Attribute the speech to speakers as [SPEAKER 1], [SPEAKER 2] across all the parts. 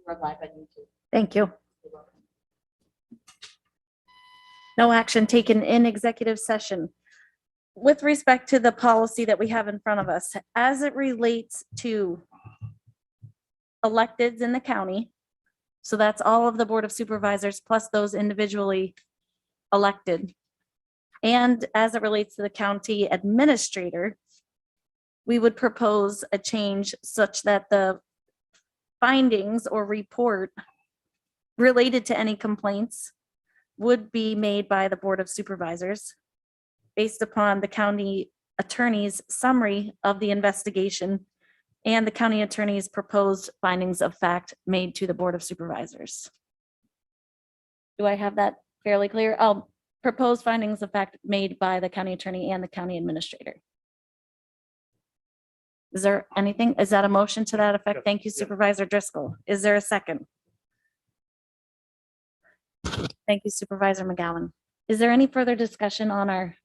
[SPEAKER 1] We're live on YouTube.
[SPEAKER 2] Thank you. No action taken in executive session. With respect to the policy that we have in front of us, as it relates to electeds in the county, so that's all of the Board of Supervisors plus those individually elected. And as it relates to the county administrator, we would propose a change such that the findings or report related to any complaints would be made by the Board of Supervisors based upon the county attorney's summary of the investigation and the county attorney's proposed findings of fact made to the Board of Supervisors. Do I have that fairly clear? Proposed findings of fact made by the county attorney and the county administrator. Is there anything? Is that a motion to that effect?
[SPEAKER 3] Yes,
[SPEAKER 2] Thank you,
[SPEAKER 3] yes.
[SPEAKER 2] Supervisor Driscoll. Is there a second? Thank you, Supervisor McGowan. Is there any further discussion on our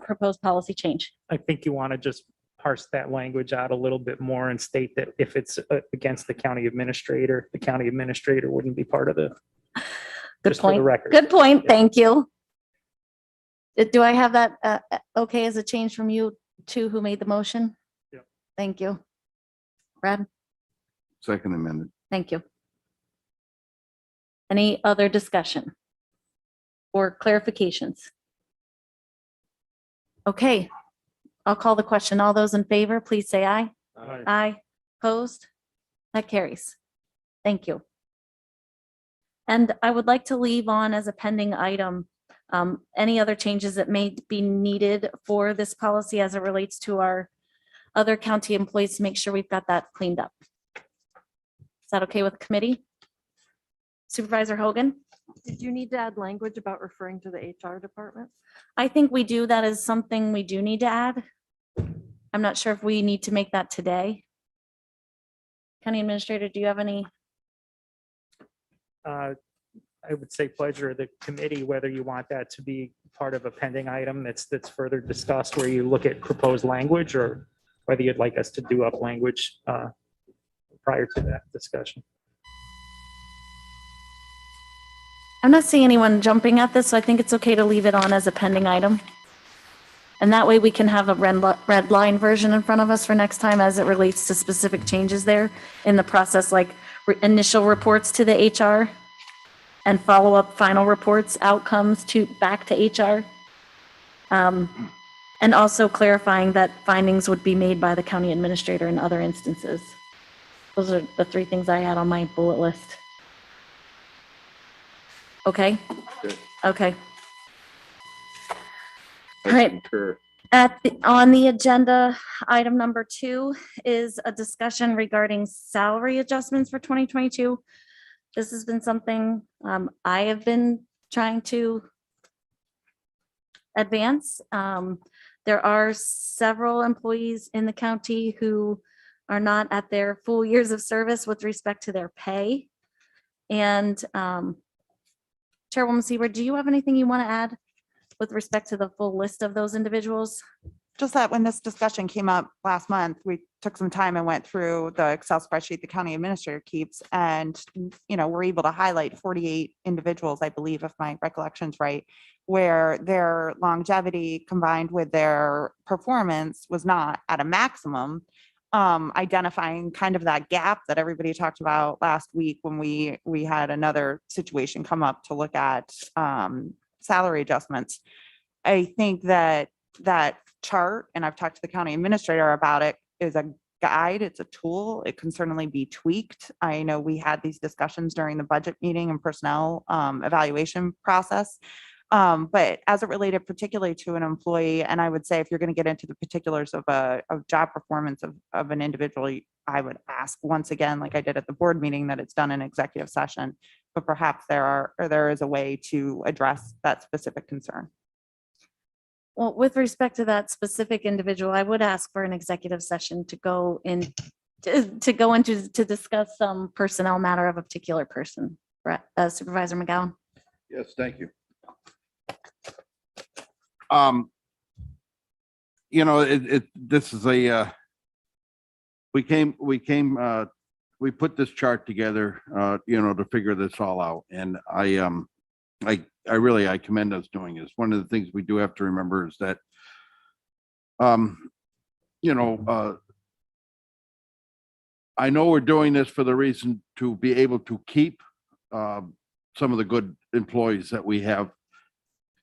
[SPEAKER 2] proposed policy change?
[SPEAKER 3] I think you want to just parse that language out a little bit more and state that if it's against the county administrator wouldn't be part of the,
[SPEAKER 2] Good
[SPEAKER 3] just for the
[SPEAKER 2] point.
[SPEAKER 3] record.
[SPEAKER 2] Good point.
[SPEAKER 3] Yeah.
[SPEAKER 2] Thank you. Do I have that okay as a change from you two who made the motion?
[SPEAKER 3] Yeah.
[SPEAKER 2] Thank you. Brad,
[SPEAKER 4] Second amendment.
[SPEAKER 2] thank you. Any other discussion or clarifications? Okay, I'll call the question. All those in favor, please say aye.
[SPEAKER 3] Aye.
[SPEAKER 2] Aye. Opposed? That carries. Thank you. And I would like to leave on as a pending item, any other changes that may be needed for this policy as it relates to our other county employees to make sure we've got that cleaned up. Is that okay with the committee? Supervisor Hogan?
[SPEAKER 1] Did you need to add language about referring to the HR department?
[SPEAKER 2] I think we do. That is something we do need to add. I'm not sure if we need to make that today. County Administrator, do you have any?
[SPEAKER 3] I would say pleasure of the committee, whether you want that to be part of a pending item that's further discussed, where you look at proposed language, or whether you'd like us to do up language prior to that discussion.
[SPEAKER 2] I'm not seeing anyone jumping at this, so I think it's okay to leave it on as a pending item. And that way we can have a red line version in front of us for next time as it relates to specific changes there in the process, like initial reports to the HR and follow-up final reports, outcomes back to HR. And also clarifying that findings would be made by the county administrator in other instances. Those are the three things I had on my bullet list. Okay?
[SPEAKER 4] Good.
[SPEAKER 2] Okay.
[SPEAKER 4] I
[SPEAKER 2] All right.
[SPEAKER 4] concur.
[SPEAKER 2] On the agenda, item number 2 is a discussion regarding salary adjustments for 2022. This has been something I have been trying to advance. There are several employees in the county who are not at their full years of service with respect to their pay. And Chairwoman Seaver, do you have anything you want to add with respect to the full list of those individuals?
[SPEAKER 5] Just that when this discussion came up last month, we took some time and went through the Excel spreadsheet the county administrator keeps, and, we're able to highlight 48 individuals, I believe, if my recollection's right, where their longevity combined with their performance was not at a maximum, identifying kind of that gap that everybody talked about last week when we had another situation come up to look at salary adjustments. I think that chart, and I've talked to the county administrator about it, is a guide. It's a tool. It can certainly be tweaked. I know we had these discussions during the budget meeting and personnel evaluation process. But as it related particularly to an employee, and I would say if you're going to get into the particulars of job performance of an individual, I would ask once again, like I did at the board meeting, that it's done in executive session, but perhaps there is a way to address that specific concern.
[SPEAKER 2] Well, with respect to that specific individual, I would ask for an executive session to go in, to discuss some personnel matter of a particular person. Supervisor McGowan?
[SPEAKER 4] Yes, thank you. This is we came we put this chart together, to figure this all out. And I really, I commend us doing this. One of the things we do have to remember is that, I know we're doing this for the reason to be able to keep some of the good employees that we have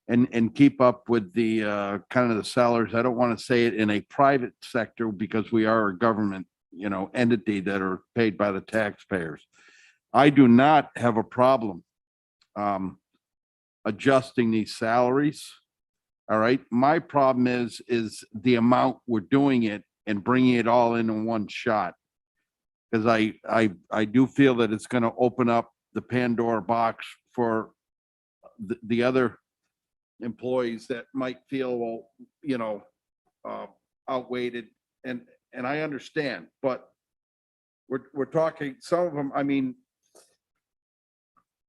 [SPEAKER 4] and keep up with the kind of the salaries. I don't want to say it in a private sector because we are a government, entity that are paid by the taxpayers. I do not have a problem adjusting these salaries. All right. My problem is the amount we're doing it and bringing it all in one shot. Because I do feel that it's going to open up the Pandora box for the other employees that might feel, outweighed. And I understand, but we're talking, some of them, I mean,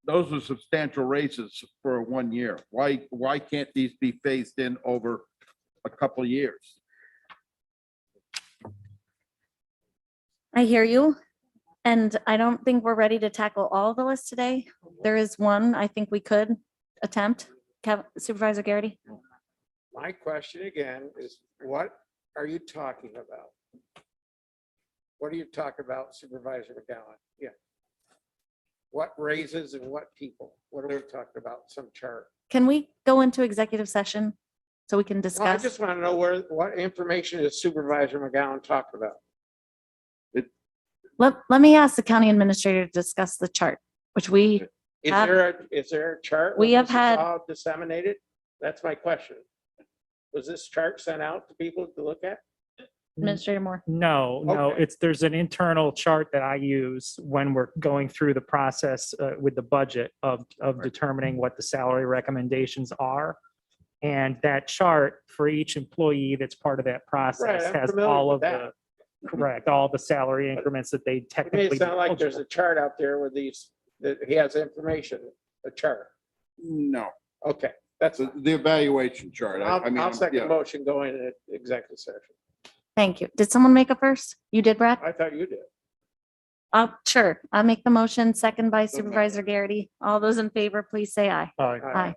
[SPEAKER 4] those are substantial raises for 1 year. Why can't these be phased in over a couple of years?
[SPEAKER 2] I hear you. And I don't think we're ready to tackle all the lists today. There is one I think we could attempt. Supervisor Garrity?
[SPEAKER 6] My question again is, what are you talking about? What are you talking about, Supervisor McGowan? Yeah. What raises and what people? What are we talking about? Some chart?
[SPEAKER 2] Can we go into executive session so we can
[SPEAKER 6] Well, I
[SPEAKER 2] discuss?
[SPEAKER 6] just want to know what information is Supervisor McGowan talking about?
[SPEAKER 2] Let me ask the county administrator to discuss the chart, which we,
[SPEAKER 6] Is
[SPEAKER 2] Have-
[SPEAKER 6] there a chart?
[SPEAKER 2] We
[SPEAKER 6] when
[SPEAKER 2] have
[SPEAKER 6] this is
[SPEAKER 2] had-
[SPEAKER 6] all disseminated? That's my question. Was this chart sent out to people to look at?
[SPEAKER 2] Administrator Moore.
[SPEAKER 3] No,
[SPEAKER 6] Okay.
[SPEAKER 3] there's an internal chart that I use when we're going through the process with the budget of determining what the salary recommendations are. And that chart for each employee that's part of that process
[SPEAKER 6] I'm
[SPEAKER 3] has
[SPEAKER 6] familiar
[SPEAKER 3] all
[SPEAKER 6] with
[SPEAKER 3] of
[SPEAKER 6] that.
[SPEAKER 3] correct, all the salary increments that they
[SPEAKER 6] To me,
[SPEAKER 3] technically.
[SPEAKER 6] it sounds like there's a chart out there with these, that he has information, a chart.
[SPEAKER 4] No,
[SPEAKER 6] Okay, that's,
[SPEAKER 4] the evaluation chart.
[SPEAKER 6] I'll second motion going into executive session.
[SPEAKER 2] Thank you. Did someone make a first? You did, Brad?
[SPEAKER 6] I thought you did.
[SPEAKER 2] Sure. I'll make the motion, second by Supervisor Garrity. All those in favor, please say aye.
[SPEAKER 3] All right.
[SPEAKER 2] Aye.